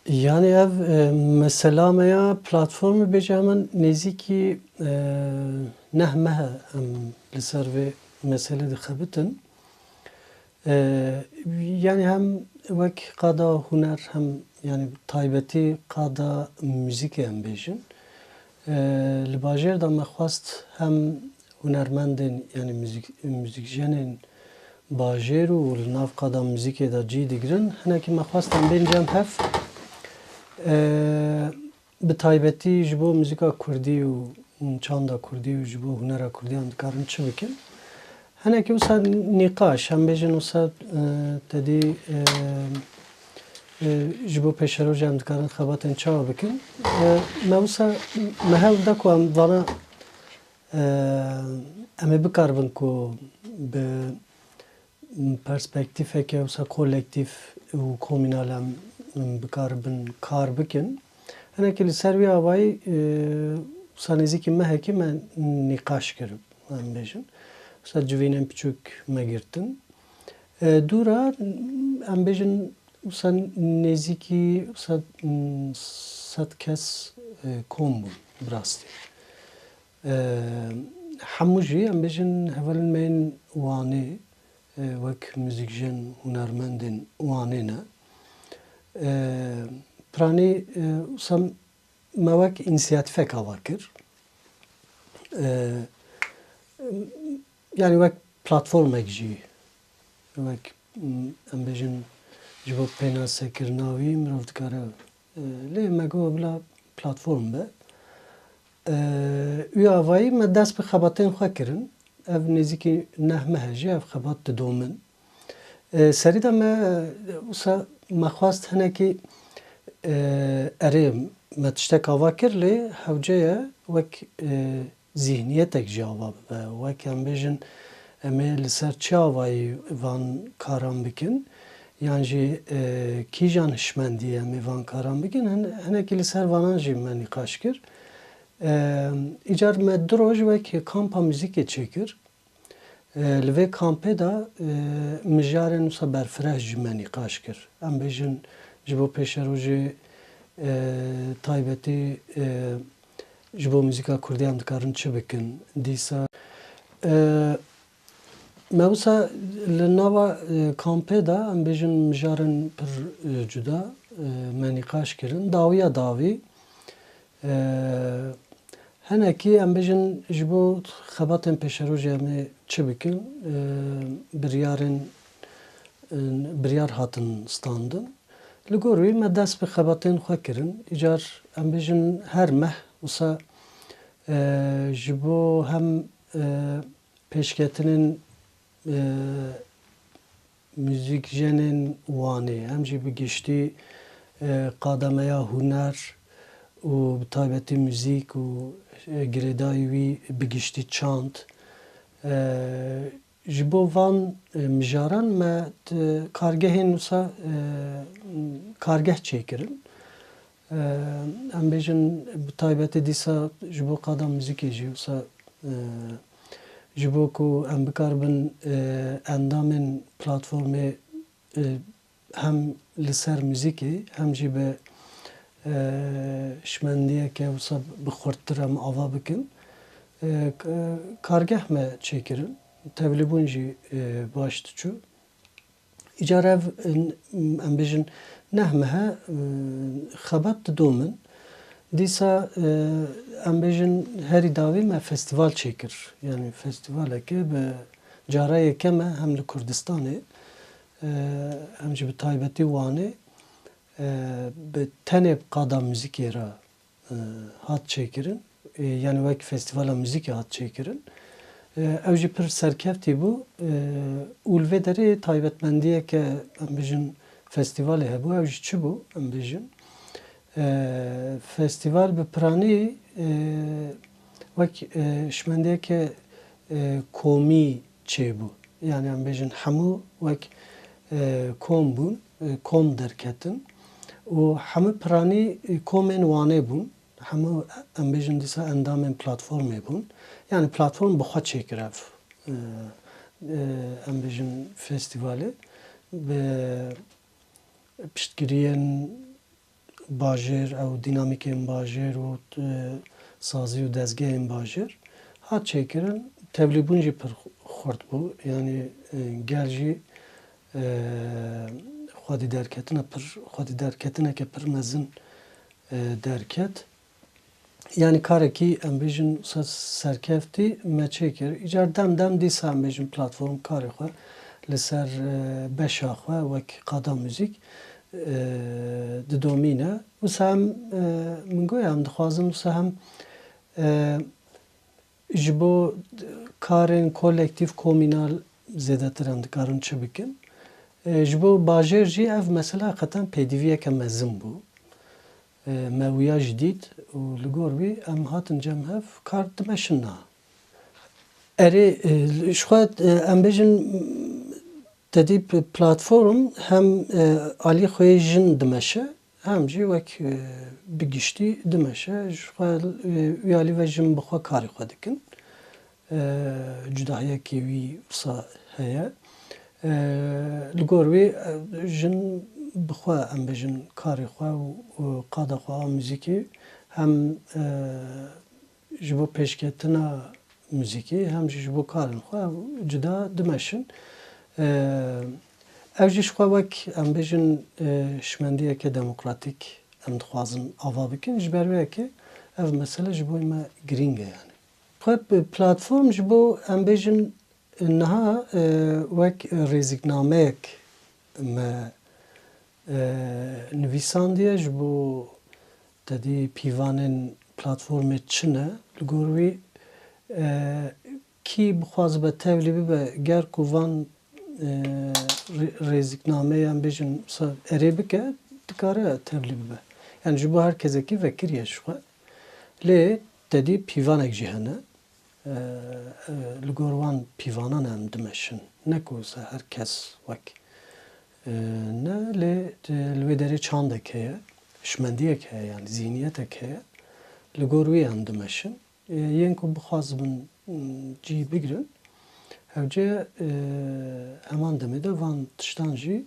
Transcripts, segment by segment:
Yani ev mesela meya platformu becemen neziki nehmehe li ser ve mesele dixebitin. Yani hem vek qada huner hem yani taybeti qada müzik em bejin. Li bajêr da me xwast hem hunermendên yani müzikjenên bajêr û li nav qada müzikê de cî digirin. Hinekî me xwast em bên cem hev bi taybetî ji bo müzika Kurdî û çanda Kurdî û ji bo hunera Kurdiyan dikarin çi bikin. Hinekî wisa nîqaş em bêjin wisa tedî ji bo pêşerojê em dikarin xebatên çawa bikin. Me wisa me hewl da ku em vana em ê bikaribin ku bi perspektîfeke wisa kolektîv û komînal em bikaribin kar bikin. Hinekî li ser vî avayî wisa nêzîkî mehekî me nîqaş kirin em bêjin. Wisa civînên piçûk me girtin. Dûra em bêjin wisa nêzîkî wisa 100 kes kom bûn bi rastî. Hemû jî em bêjin hevalên me yên wanê wek müzikjen hunermendên wanê ne. Piranî wisa me wek înisiyatîfek ava kir. Yani wek platformek jî wek em bêjin ji bo pênasekirina wî mirov dikare lê me got bila platform be. Wî avayî me dest bi xebatên xwe kirin. Ev nêzîkî neh mehe jî ev xebat didomin. Serî de me wisa me xwast hinekî erê me tiştek ava kir lê hewce ye wek zihniyetek jî ava bibe. Wek em bêjin em ê li ser çi avayî van karan bikin yan jî kîjan hişmendî em ê van karan bikin hinekî li ser vanan jî me nîqaş kir. Îcar me du roj wek kampa müzikê çêkir. Li vê kampê de mijarên wisa berfireh jî me nîqaş kir. Em bêjin ji bo pêşerojê taybetî ji bo müzika Kurdî em dikarin çi bikin. Dîsa me wisa li nava kampê de em bêjin mijarên pir cuda me nîqaş kirin. Dawiya dawî hinekî em bêjin ji bo xebatên pêşerojê em ê çi bikin biryar hatin standin. Li gor wî me dest bi xebatên xwe kirin. Îcar em bêjin her meh wisa ji bo hem pêşketinên müzikjenên wanê hem jî bi giştî qademeya huner û bi taybetî müzik û girêdayî wî bi giştî çand ji bo van mijaran me kargehên wisa kargeh çêkirin. Em bêjin bi taybetî dîsa ji bo qada müzikê jî wisa ji bo ku em bikaribin endamên platformê hem li ser müzikê hem jî bi hişmendiyeke wisa bi xurttir em ava bikin. Kargeh me çêkirin. Tevlîbûn jî baş diçû. Îcar ev em bêjin neh mehe xebat didomin. Dîsa em bêjin herî dawî me festîval çêkir. Yani festîvaleke bi cara yeke me hem li Kurdistanê hem jî bi taybetî wanê bi tenê qada müzikê re hat çêkirin. Yani wek festîvala müzikê hat çêkirin. Ew jî pir serkeftî bû û li vê derê taybetmendiyeke em bêjin festîvalê hebû. Ew jî çi bû em bêjin festîval bi piranî wek hişmendiyeke komî çêbû. Yani em bêjin hemû wek kom bûn, kom derketin û hemû piranî komên wanê bûn. Hemû em bêjin dîsa endamên platformê bûn. Yani platform bi xwe çêkir ev em bêjin festîvalê. piştgiriyên bajêr ew dînamîkên bajêr û sazî û dezgehên bajêr hat çêkirin. Tevlîbûn jî pir xurt bû. Yani gel jî xwedî derketineke pir mezin derket. Yani karekî em bêjin serkeftî me çêkir. Îcar dem dîsa em bêjin platform karê xwe li ser beşa xwe wek qada müzik didomîne. Wisa em min goya em dixwazin wisa hem ji bo karên kolektîv komînal zêdetir em dikarin çi bikin. Ji bo bajêr jî ev mesela qeten pêdiviyeke mezin bû. Me wiya jî dît û li gor wî em hatin cem hev kar dimeşin niha. Erê ji xwe em bêjin tedî platform hem alî xwe jin dimeşe hem jî wek bi giştî dimeşe. Ji xwe wî alî ve jin bi xwe karê xwe dikin. Cudahiyekê wî wisa heye. Li gor wî jin bi xwe em bêjin karê xwe û qada xwe a müzîkê hem ji bo pêşketina müzîkê hem jî ji bo karên xwe cuda dimeşin. Ev jî ji xwe wek em bêjin şimendiyeke demokratîk em dixwazin ava bikin ji ber vê yekê ev mesele ji bo me girîng e yani. Xwe platform ji bo em bêjin niha wek rêzîknameyek me nivîsandiye ji bo tedî pîvanên platformê çi ne li gor wî kî bixwazibe tevlî bibe ger ku van rêzîknameyê em bêjin erê bike dikare tevlî bibe. Yani ji bo her kesekî vekiriye ji xwe. Lê tedî pîvanek jî hene. Li gor wan pîvanan em dimeşin. Ne ku her kes wek ne lê li vê derê çandek heye, şimendiyek heye yani zihniyetek heye. Li gor wî em dimeşin. Yên ku bixwazibin cî bigirin hewce heman demê de van tiştan jî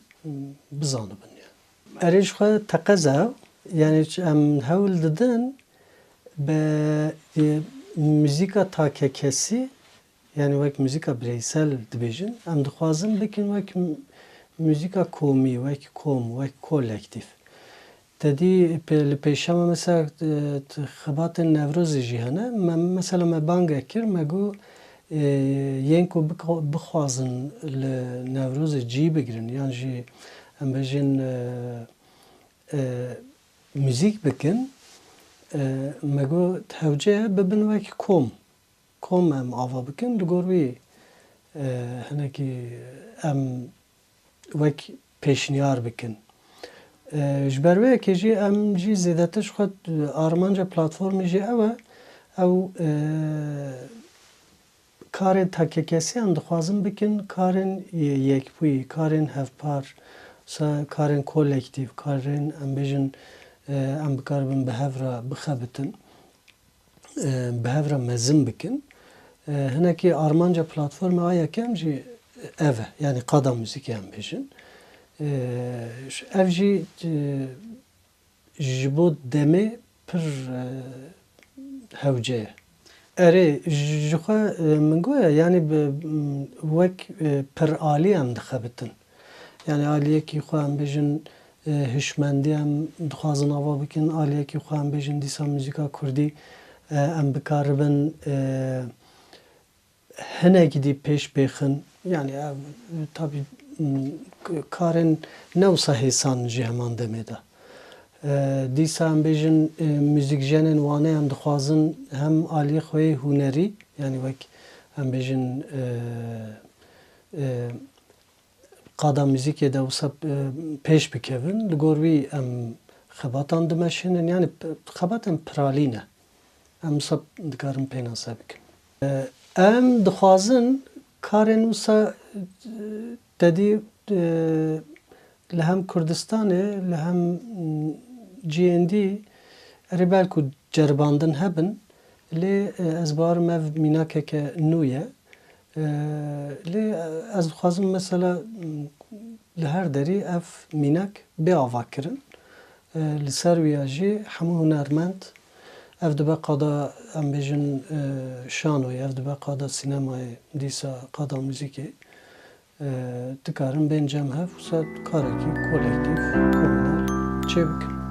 bizanibin yani. Erê ji xwe teqez ew yani em hewl didin be müzîka takekesî yani wek müzîka bireysel dibêjin em dixwazin bikin wek müzîka komî, wek kom, wek kolektif. Tedî li pêşema mesela xebatên Newrozê jî hene. Mesela me bangek kir me got yên ku bixwazin li Newrozê cî bigirin yan jî em bêjin müzik bikin me got hewce bibin wek kom. Kom em ava bikin li gor wî hinekî em wek pêşniyar bikin. Ji ber vê yekê jî em jî zêdetir ji xwe armanca platformê jî ew e ew karên takekesî em dixwazin bikin karên yekbûyî, karên hevpar, karên kolektîv, karên em bêjin em bikaribin bi hev re bixebitin, bi hev re mezin bikin. Hinekî armanca platforma a yekem jî ev e yani qada müzîkê em bêjin. Ev jî ji bo demê pir hewce ye. Erê ji xwe min goya yani wek pir alî em dixebitin. Yani aliyekî xwe em bêjin hişmendî em dixwazin ava bikin, aliyekî xwe em bêjin dîsa müzîka Kurdî em bikaribin hinekî dî pêş bêxin. Yani ev tabî karên ne wisa hêsan ji heman demê de. Dîsa em bêjin müzîkjenên wane em dixwazin hem aliyê xwe yê hunerî yani wek em bêjin qada müzîkê de wisa pêş bikevin li gor wî em xebatan dimeşinin yani xebatên piralî ne. Em wisa dikarin pê nas bikin. Em dixwazin karên wisa tedî li hem Kurdistanê li hem ciyendî erê belku ceribandin hebin lê ez barim ev mînakeke nû ye. Lê ez dixwazim mesela li her derî ev mînek biava kirin. Li ser wî jî hemû hunermend ev dibe qada em bêjin şanoyê, ev dibe qada sînemayê, dîsa qada mûzîkê dikarin bên cem hev wisa karekî kolektîv komünal çê bikin.